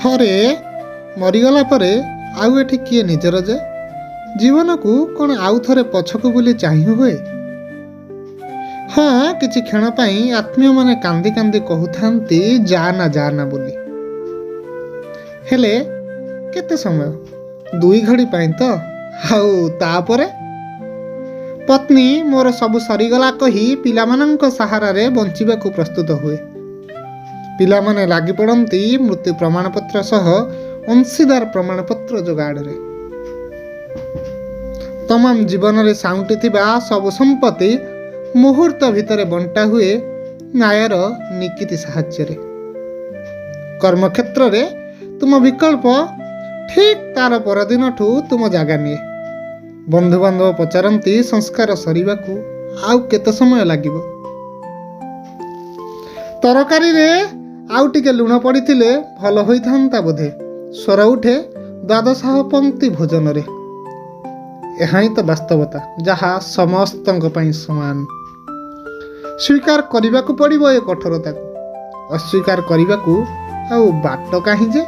ଥରେ ମରିଗଲା ପରେ ଆଉ ଏଠି କିଏ ନିଜର ଯେ? ଜୀବନକୁ କ'ଣ ଆଉ ଥରେ ପଛକୁ ବୁଲି ଚାହିଁ ହୁଏ? ହଁ, କିଛି କ୍ଷଣ ପାଇଁ ଆତ୍ମୀୟମାନେ କାନ୍ଦି କାନ୍ଦି କହୁଥାନ୍ତି ଯା ନା ବୋଲି। ହେଲେ କେତେ ସମୟ? 2 ଘଡ଼ି ପାଇଁ ତ। ଆଉ ତାପରେ ପତ୍ନୀ ମୋର ସବୁ ସରିଗଲା କହି ପିଲାମାନଙ୍କ ସାହାରାରେ ବଞ୍ଚିବାକୁ ପ୍ରସ୍ତୁତ ହୁଏ। ପିଲାମାନେ ଲାଗି ପଡ଼ନ୍ତି ମୃତ୍ୟୁ ପ୍ରମାଣପତ୍ର ସହ ଅଂଶୀଦାର ପ୍ରମାଣପତ୍ର ଯୋଗାଡ଼ରେ। ତମାମ ଜୀବନରେ ସାଉଁଟିଥିବା ସବୁ ସମ୍ପତ୍ତି ମୁହୂର୍ତ୍ତ ଭିତରେ ବଣ୍ଟା ହୁଏ ନ୍ୟାୟର ନିକିତି ସାହାଯ୍ୟରେ। କର୍ମକ୍ଷେତ୍ରରେ ତୁମ ବିକଳ୍ପ ଠିକ୍ ତାର ପରଦିନଠୁ ତୁମ ଜାଗା ନିଏ। ବନ୍ଧୁବାନ୍ଧବ ପଚାରନ୍ତି ସଂସ୍କାର ସରିବାକୁ ଆଉ କେତେ ସମୟ ଲାଗିବ? ତରକାରୀରେ ଆଉ ଟିକେ ଲୁଣ ପଡ଼ିଥିଲେ ଭଲ ହୋଇଥାନ୍ତା ବୋଧେ, ସ୍ୱର ଉଠେ ଦ୍ୱାଦଶ ପଂକ୍ତି ଭୋଜନରେ। ଏହା ହିଁ ତ ବାସ୍ତବତା, ଯାହା ସମସ୍ତଙ୍କ ପାଇଁ ସମାନ। ସ୍ୱୀକାର କରିବାକୁ ପଡ଼ିବ ଏ କଠୋରତାକୁ। ଅସ୍ୱୀକାର କରିବାକୁ ଆଉ ବାଟ କାହିଁ ଯେ?